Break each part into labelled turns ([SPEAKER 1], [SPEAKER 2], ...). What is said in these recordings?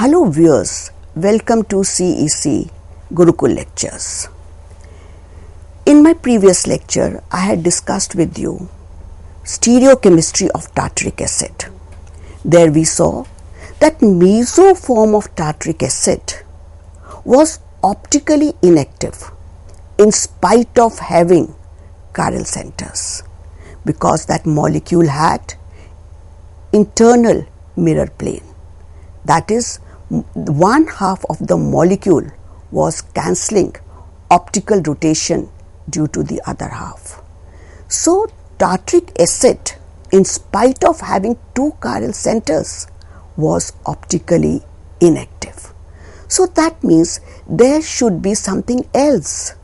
[SPEAKER 1] Hello viewers, welcome to CEC Gurukul lectures. In my previous lecture, I had discussed with you stereochemistry of tartaric acid. There we saw that meso form of tartaric acid was optically inactive in spite of having chiral centers because that molecule had internal mirror plane. That is, one half of the molecule was cancelling optical rotation due to the other half. So, tartaric acid, in spite of having two chiral centers, was optically inactive. So, that means there should be something else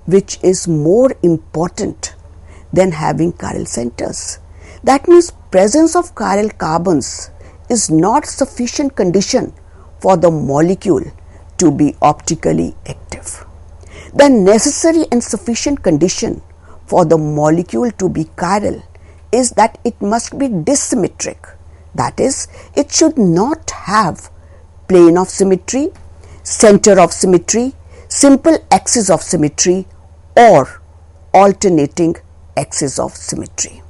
[SPEAKER 1] which is more important than having chiral centers. That means presence of chiral carbons is not sufficient condition for the molecule to be optically active. The necessary and sufficient condition for the molecule to be chiral is that it must be dissymmetric. That is, it should not have plane of symmetry, center of symmetry, simple axis of symmetry or alternating axis of symmetry.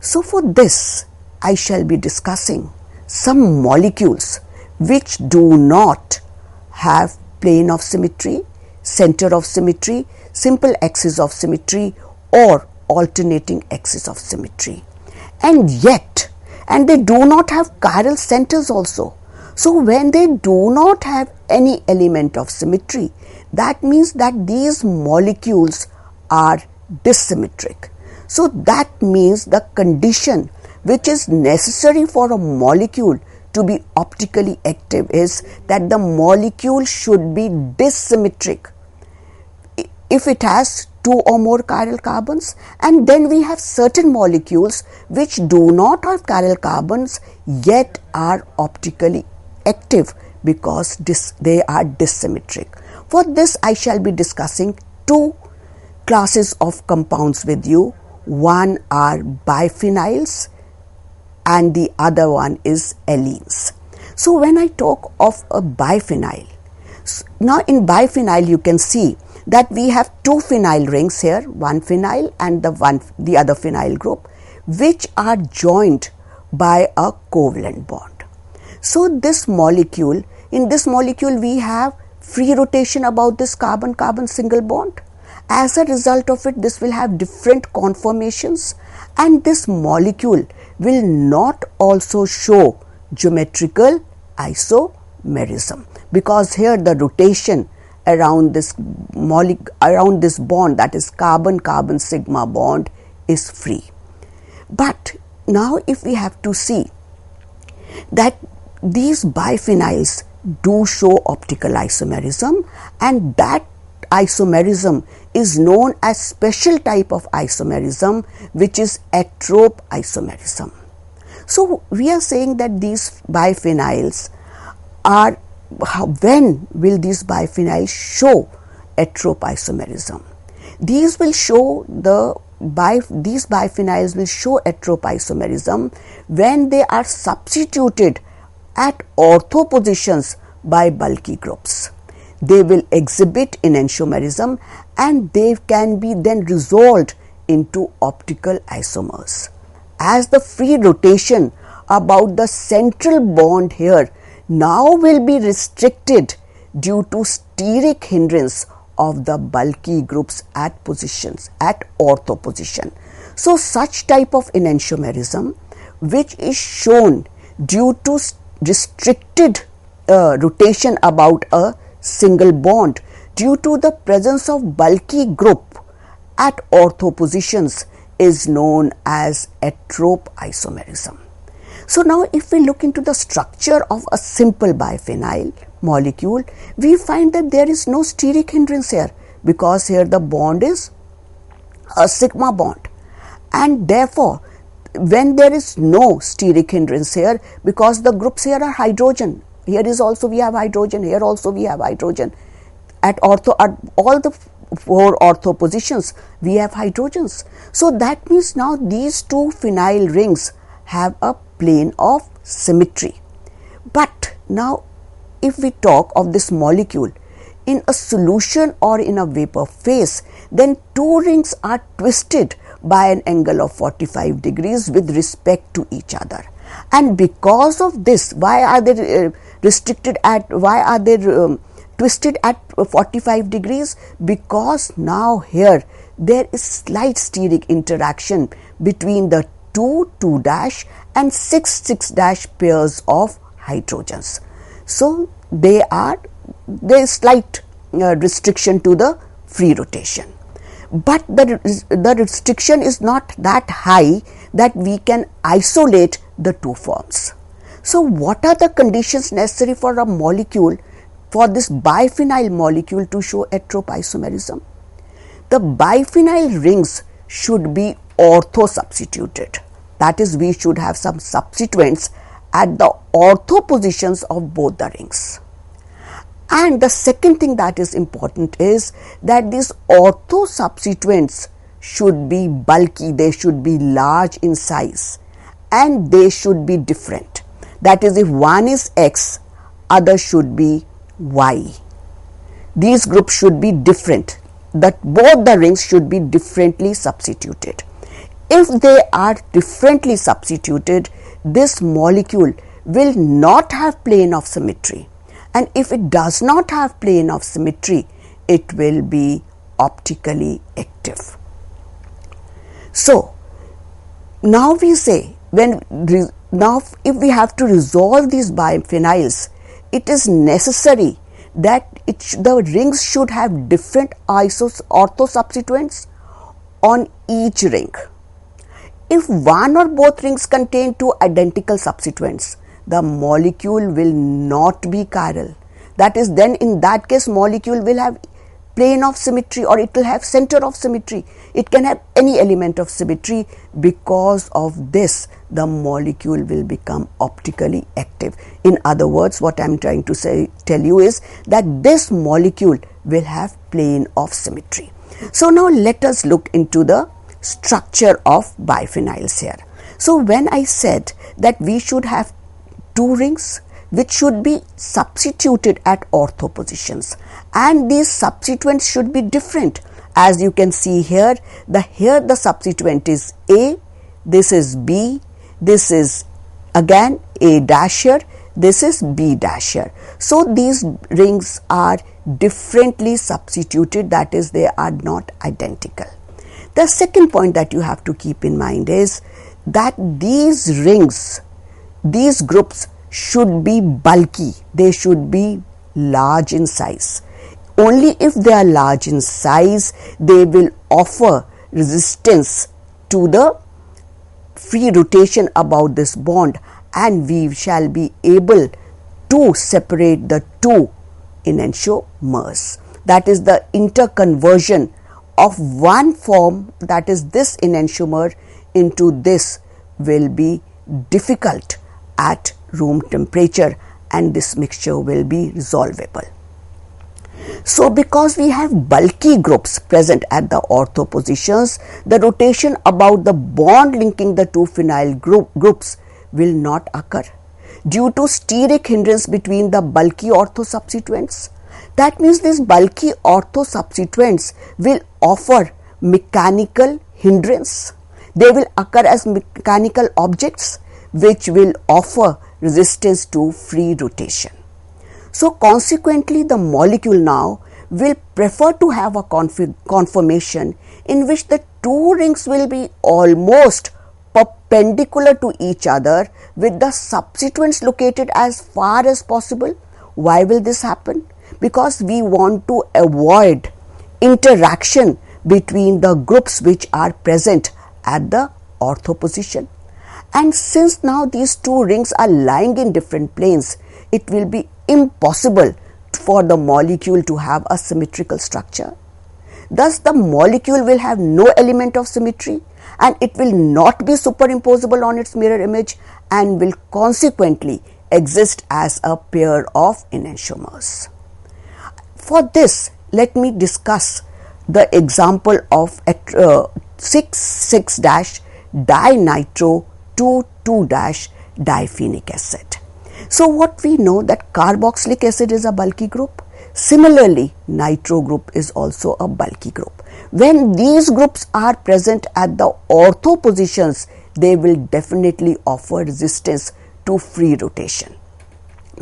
[SPEAKER 1] So for this, I shall be discussing some molecules which do not have plane of symmetry, center of symmetry, simple axis of symmetry or alternating axis of symmetry. And they do not have chiral centers also. So when they do not have any element of symmetry, that means that these molecules are dissymmetric. So that means the condition which is necessary for a molecule to be optically active is that the molecule should be dissymmetric if it has two or more chiral carbons, and then we have certain molecules which do not have chiral carbons yet are optically active because they are dissymmetric. For this, I shall be discussing two classes of compounds with you. One are biphenyls and the other one is allenes. So when I talk of a biphenyl, now in biphenyl you can see that we have two phenyl rings here, one phenyl and the other phenyl group, which are joined by a covalent bond. So in this molecule we have free rotation about this carbon-carbon single bond. As a result of it, this will have different conformations, and this molecule will not also show geometrical isomerism because here the rotation around this bond, that is carbon-carbon sigma bond, is free. But now if we have to see that these biphenyls do show optical isomerism, and that isomerism is known as special type of isomerism which is atrope isomerism. So we are saying that these biphenyls are, when will these biphenyls show atrope isomerism? These biphenyls will show atrope isomerism when they are substituted at ortho positions by bulky groups. They will exhibit enantiomerism and they can be then resolved into optical isomers. As the free rotation about the central bond here now will be restricted due to steric hindrance of the bulky groups at ortho position. So such type of enantiomerism which is shown due to restricted rotation about a single bond due to the presence of bulky group at ortho positions is known as atrope isomerism. So now if we look into the structure of a simple biphenyl molecule, we find that there is no steric hindrance here because here the bond is a sigma bond, and therefore when there is no steric hindrance here, because the groups here are hydrogen, here is also we have hydrogen, here also we have hydrogen, at all the four ortho positions we have hydrogens. So that means now these two phenyl rings have a plane of symmetry. But now if we talk of this molecule in a solution or in a vapor phase, then two rings are twisted by an angle of 45 degrees with respect to each other. And because of this, why are they twisted at 45 degrees? Because now here there is slight steric interaction between the 2 dash and 6 dash pairs of hydrogens. So there is slight restriction to the free rotation. But the restriction is not that high that we can isolate the two forms. So what are the conditions necessary for a molecule, for this biphenyl molecule to show heteroisomerism? The biphenyl rings should be ortho-substituted. That is, we should have some substituents at the ortho positions of both the rings. And the second thing that is important is that these ortho substituents should be bulky, they should be large in size, and they should be different. That is, if one is X, other should be Y. These groups should be different, that both the rings should be differently substituted. If they are differently substituted, this molecule will not have plane of symmetry. And if it does not have plane of symmetry, it will be optically active. So now we say, if we have to resolve these biphenyls, it is necessary that the rings should have different ortho substituents on each ring. If one or both rings contain two identical substituents, the molecule will not be chiral. That is, then in that case molecule will have plane of symmetry, or it will have center of symmetry. It can have any element of symmetry. Because of this, the molecule will become optically active. In other words, what I am trying to tell you is that this molecule will have plane of symmetry. So now let us look into the structure of biphenyls here. So when I said that we should have two rings which should be substituted at ortho positions, and these substituents should be different. As you can see here, the substituent is A, this is B, this is again A dash here, this is B dash here. So these rings are differently substituted, that is, they are not identical. The second point that you have to keep in mind is that these rings, these groups should be bulky, they should be large in size. Only if they are large in size, they will offer resistance to the free rotation about this bond, and we shall be able to separate the two enantiomers. That is, the interconversion of one form, that is this enantiomer, into this will be difficult at room temperature, and this mixture will be resolvable. So because we have bulky groups present at the ortho positions, the rotation about the bond linking the two phenyl groups will not occur due to steric hindrance between the bulky ortho substituents. That means these bulky ortho substituents will offer mechanical hindrance. They will occur as mechanical objects which will offer resistance to free rotation. So consequently, the molecule now will prefer to have a conformation in which the two rings will be almost perpendicular to each other with the substituents located as far as possible. Why will this happen? Because we want to avoid interaction between the groups which are present at the ortho position. And since now these two rings are lying in different planes, it will be impossible for the molecule to have a symmetrical structure. Thus, the molecule will have no element of symmetry, and it will not be superimposable on its mirror image, and will consequently exist as a pair of enantiomers. For this, let me discuss the example of 6,6 dinitro 2,2 diphenic acid. So what we know that carboxylic acid is a bulky group. Similarly, nitro group is also a bulky group. When these groups are present at the ortho positions, they will definitely offer resistance to free rotation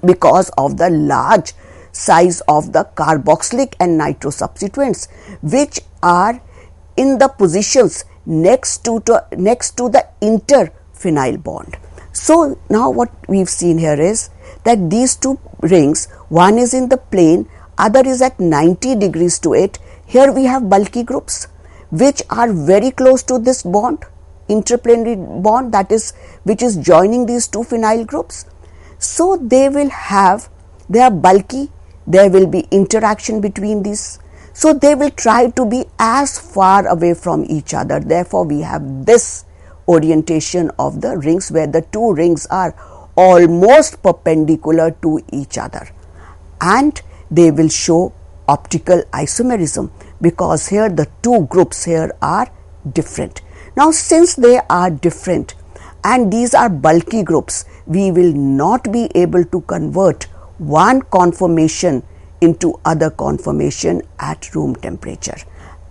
[SPEAKER 1] because of the large size of the carboxylic and nitro substituents, which are in the positions next to the interphenyl bond. So now what we've seen here is that these two rings, one is in the plane, other is at 90 degrees to it. Here we have bulky groups which are very close to this bond, interplanetary bond, that is, which is joining these two phenyl groups. So they are bulky, there will be interaction between these. So they will try to be as far away from each other. Therefore, we have this orientation of the rings where the two rings are almost perpendicular to each other, and they will show optical isomerism because here the two groups here are different. Now, since they are different and these are bulky groups, we will not be able to convert one conformation into other conformation at room temperature,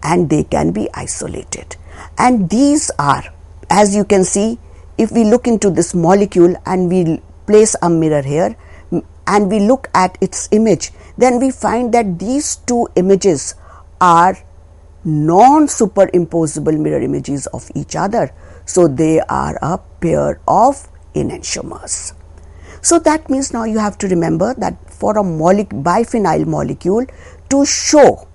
[SPEAKER 1] and they can be isolated. And these are, as you can see, if we look into this molecule and we place a mirror here and we look at its image, then we find that these two images are non-superimposable mirror images of each other. So they are a pair of enantiomers. So that means now you have to remember that for a biphenyl molecule to show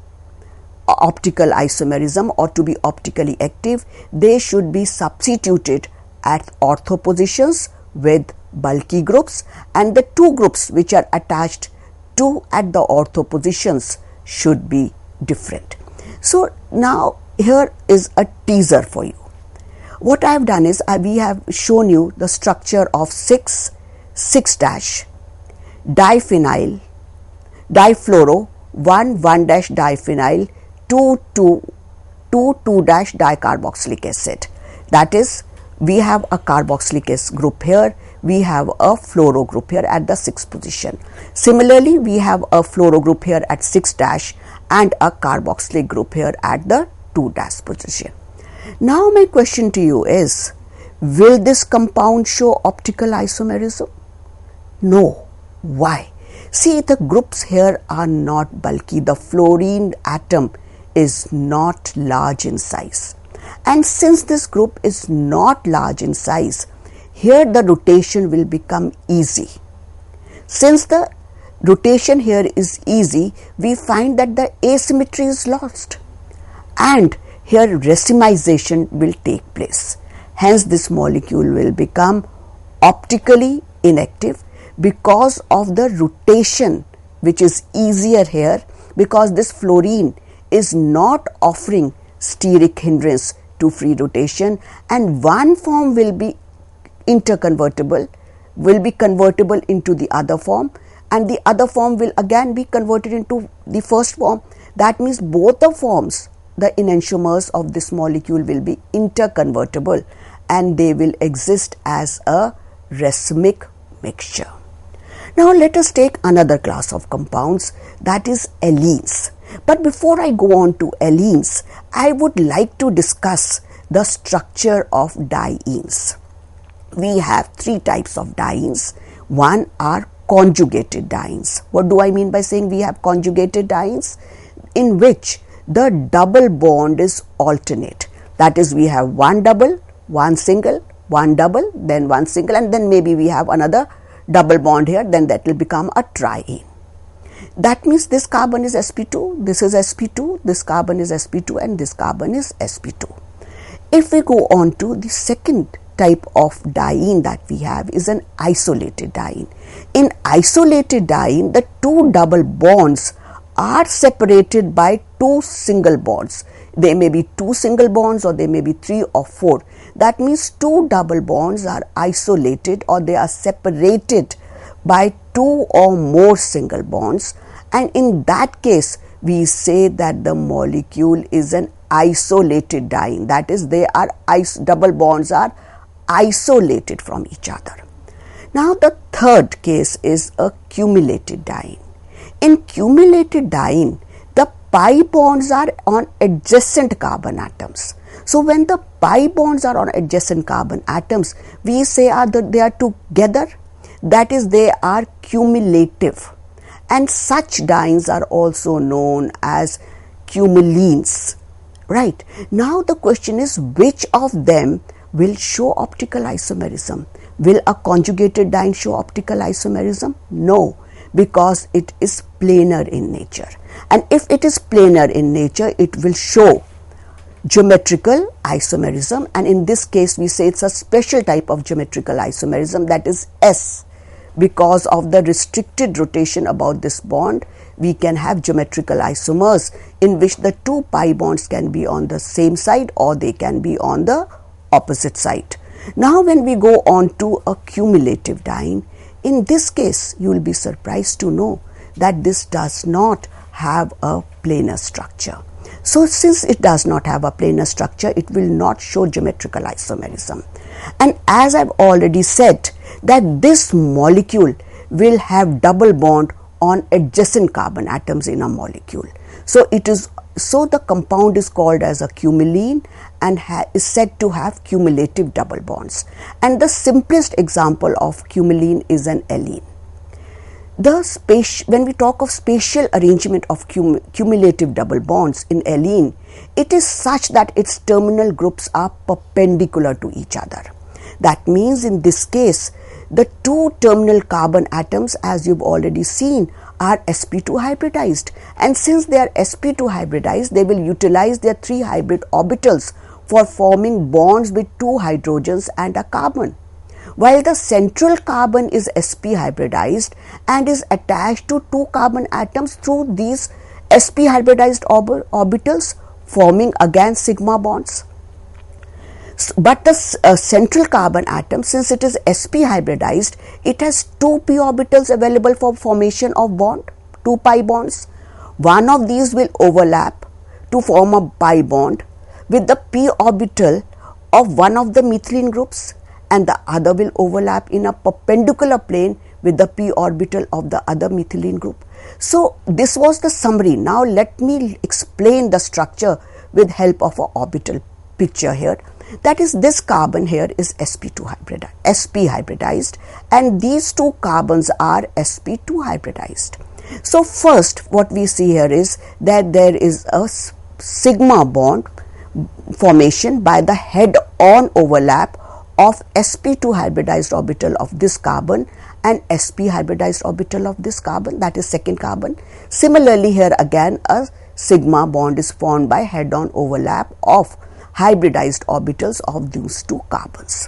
[SPEAKER 1] optical isomerism or to be optically active, they should be substituted at ortho positions with bulky groups, and the two groups which are attached to at the ortho positions should be different. So now here is a teaser for you. What I have done is we have shown you the structure of 6,6- diphenyl, difluoro, 1,1-diphenyl, 2,2-dicarboxylic acid. That is, we have a carboxylic group here, we have a fluoro group here at the 6th position. Similarly, we have a fluoro group here at 6- and a carboxylic group here at the 2- position. Now my question to you is, will this compound show optical isomerism? No. Why? See, the groups here are not bulky. The fluorine atom is not large in size. And since this group is not large in size, here the rotation will become easy. Since the rotation here is easy, we find that the asymmetry is lost, and here racemization will take place. Hence, this molecule will become optically inactive because of the rotation, which is easier here, because this fluorine is not offering steric hindrance to free rotation, and one form will be interconvertible, will be convertible into the other form, and the other form will again be converted into the first form. That means both the forms, the enantiomers of this molecule, will be interconvertible and they will exist as a racemic mixture. Now let us take another class of compounds, that is allenes. But before I go on to allenes, I would like to discuss the structure of dienes. We have three types of dienes. One are conjugated dienes. What do I mean by saying we have conjugated dienes? In which the double bond is alternate. That is, we have one double, one single, one double, then one single, and then maybe we have another double bond here, then that will become a triene. That means this carbon is sp2, this is sp2, this carbon is sp2, and this carbon is sp2. If we go on to the second type of diene that we have is an isolated diene. In isolated diene, the two double bonds are separated by two single bonds. They may be two single bonds or they may be three or four. That means two double bonds are isolated or they are separated by two or more single bonds, and in that case we say that the molecule is an isolated diene. That is, they are double bonds are isolated from each other. Now the third case is a cumulated diene. In cumulated diene, the pi bonds are on adjacent carbon atoms. So when the pi bonds are on adjacent carbon atoms, we say that they are together, that is, they are cumulative. And such dienes are also known as cumulines. Right. Now the question is, which of them will show optical isomerism? Will a conjugated diene show optical isomerism? No, because it is planar in nature. And if it is planar in nature, it will show geometrical isomerism, and in this case we say it's a special type of geometrical isomerism, that is S. Because of the restricted rotation about this bond, we can have geometrical isomers in which the two pi bonds can be on the same side or they can be on the opposite side. Now when we go on to a cumulative diene, in this case you will be surprised to know that this does not have a planar structure. So since it does not have a planar structure, it will not show geometrical isomerism. And as I've already said, that this molecule will have double bond on adjacent carbon atoms in a molecule. So the compound is called as a cumuline and is said to have cumulative double bonds. And the simplest example of cumuline is an allene. When we talk of spatial arrangement of cumulative double bonds in allene, it is such that its terminal groups are perpendicular to each other. That means in this case, the two terminal carbon atoms, as you've already seen, are sp2 hybridized, and since they are sp2 hybridized, they will utilize their 3 hybrid orbitals for forming bonds with 2 hydrogens and a carbon. While the central carbon is sp hybridized and is attached to 2 carbon atoms through these sp hybridized orbitals, forming again sigma bonds. But the central carbon atom, since it is sp hybridized, it has 2 p orbitals available for formation of bond, 2 pi bonds. One of these will overlap to form a pi bond with the p orbital of one of the methylene groups, and the other will overlap in a perpendicular plane with the p orbital of the other methylene group. So this was the summary. Now let me explain the structure with help of an orbital picture here. That is, this carbon here is sp2 hybridized, and these 2 carbons are sp2 hybridized. So first what we see here is that there is a sigma bond formation by the head-on overlap of sp2 hybridized orbital of this carbon and sp hybridized orbital of this carbon, that is second carbon. Similarly here again a sigma bond is formed by head-on overlap of hybridized orbitals of these 2 carbons.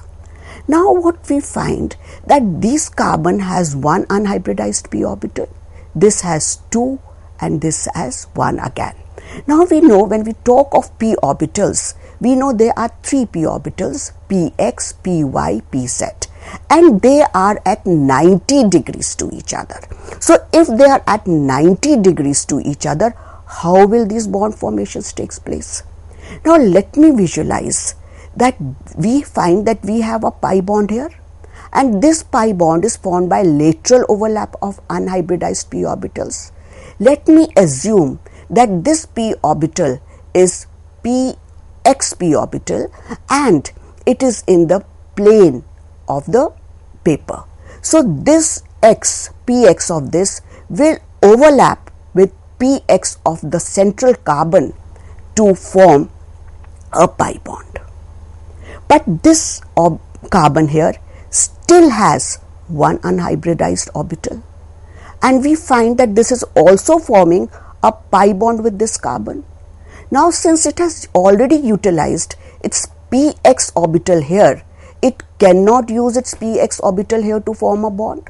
[SPEAKER 1] Now what we find that this carbon has 1 unhybridized p orbital, this has 2 and this has 1 again. Now we know when we talk of p orbitals, we know there are 3 p orbitals, px, py, pz, and they are at 90 degrees to each other. So if they are at 90 degrees to each other, how will these bond formations take place? Now let me visualize that we find that we have a pi bond here, and this pi bond is formed by lateral overlap of unhybridized p orbitals. Let me assume that this p orbital is px p orbital and it is in the plane of the paper. So this px of this will overlap with px of the central carbon to form a pi bond. But this carbon here still has 1 unhybridized orbital, and we find that this is also forming a pi bond with this carbon. Now since it has already utilized its px orbital here, it cannot use its px orbital here to form a bond.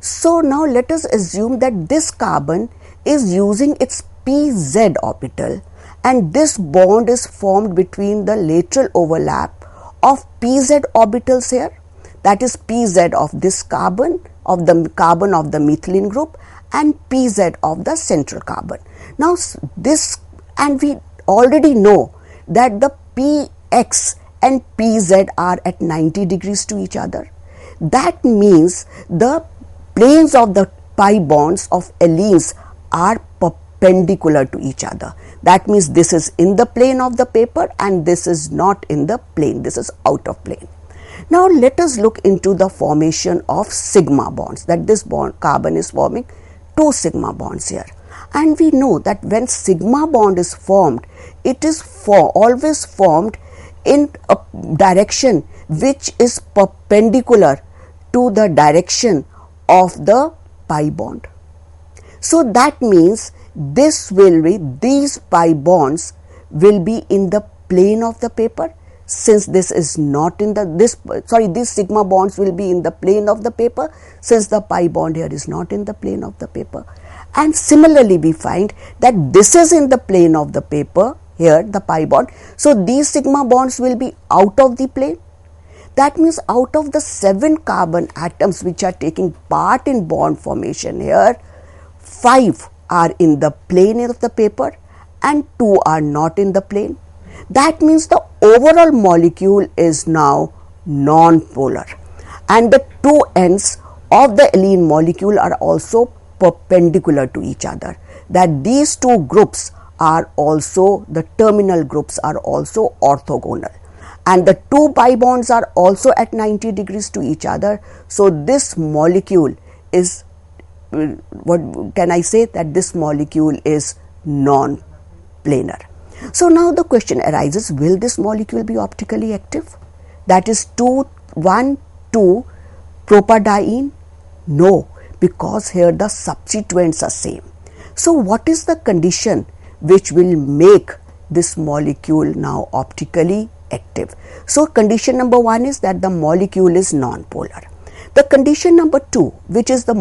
[SPEAKER 1] So now let us assume that this carbon is using its pz orbital, and this bond is formed between the lateral overlap of pz orbitals here, that is pz of this carbon of the methylene group and pz of the central carbon. Now this, and we already know that the px and pz are at 90 degrees to each other. That means the planes of the pi bonds of allenes are perpendicular to each other. That means this is in the plane of the paper and this is not in the plane, this is out of plane. Now let us look into the formation of sigma bonds, that this carbon is forming 2 sigma bonds here. And we know that when sigma bond is formed, it is always formed in a direction which is perpendicular to the direction of the pi bond. So that means these pi bonds will be in the plane of the paper. Since this is not in these sigma bonds will be in the plane of the paper, since the pi bond here is not in the plane of the paper. And similarly we find that this is in the plane of the paper, here the pi bond. So these sigma bonds will be out of the plane. That means out of the 7 carbon atoms which are taking part in bond formation here, 5 are in the plane of the paper and 2 are not in the plane. That means the overall molecule is now non-polar, and the 2 ends of the allene molecule are also perpendicular to each other. That these 2 groups are also, the terminal groups are also orthogonal, and the 2 pi bonds are also at 90 degrees to each other. So this molecule is, what can I say, that this molecule is non-planar. So now the question arises, will this molecule be optically active? That is 1,2 propadiene? No, because here the substituents are same. So what is the condition which will make this molecule now optically active? So condition number 1 is that the molecule is non-polar. The condition number 2, which is the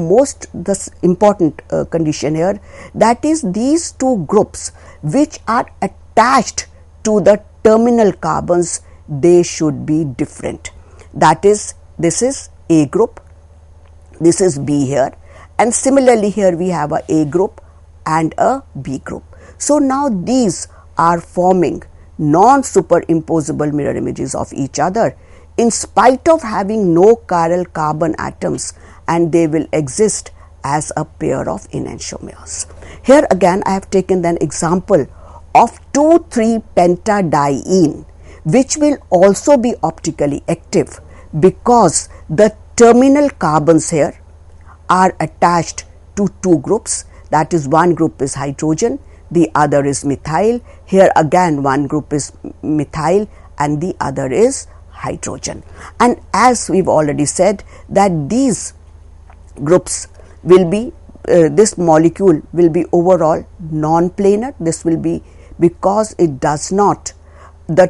[SPEAKER 1] important condition here, that is these 2 groups which are attached to the terminal carbons, they should be different. That is, this is A group, this is B here, and similarly here we have a group and a B group. So now these are forming non-superimposable mirror images of each other in spite of having no chiral carbon atoms, and they will exist as a pair of enantiomers. Here again I have taken an example of 2,3-pentadiene, which will also be optically active because the terminal carbons here are attached to 2 groups. That is, one group is hydrogen, the other is methyl. Here again one group is methyl and the other is hydrogen. And as we've already said, that these groups will be, this molecule will be overall non-planar. This will be because it does not, the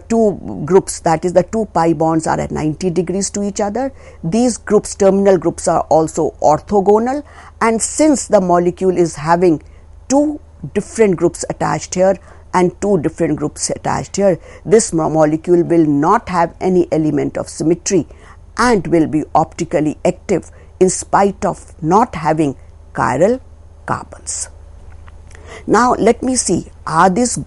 [SPEAKER 1] 2 groups, that is the 2 pi bonds are at 90 degrees to each other. These groups, terminal groups, are also orthogonal, and since the molecule is having 2 different groups attached here and 2 different groups attached here, this molecule will not have any element of symmetry and will be optically active in spite of not having chiral carbons. Now let me see, are these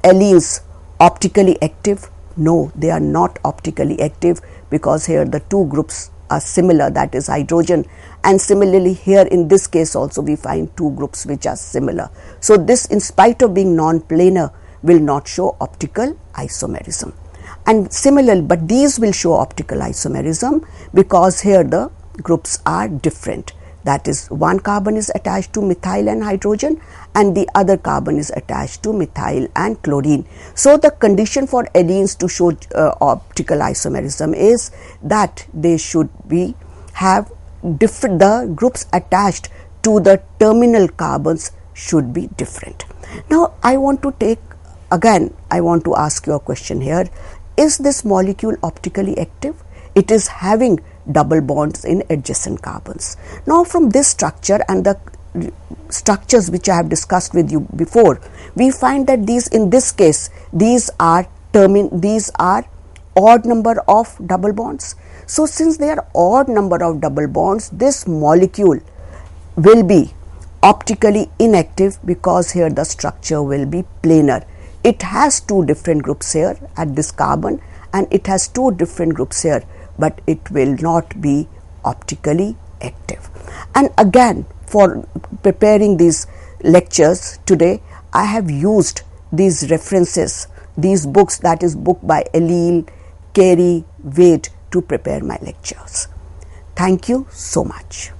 [SPEAKER 1] allenes optically active? No, they are not optically active because here the 2 groups are similar, that is hydrogen, and similarly here in this case also we find 2 groups which are similar. So this, in spite of being non-planar, will not show optical isomerism. And similarly, but these will show optical isomerism because here the groups are different. That is, one carbon is attached to methyl and hydrogen and the other carbon is attached to methyl and chlorine. So the condition for allenes to show optical isomerism is that they should have different, the groups attached to the terminal carbons should be different. Now I want to ask you a question here. Is this molecule optically active? It is having double bonds in adjacent carbons. Now from this structure and the structures which I have discussed with you before, we find that these, in this case, these are odd number of double bonds. So since they are odd number of double bonds, this molecule will be optically inactive because here the structure will be planar. It has 2 different groups here at this carbon and it has 2 different groups here but it will not be optically active. And again, for preparing these lectures today, I have used these references, these books, that is book by Ellil, Carey, Wade, to prepare my lectures. Thank you so much.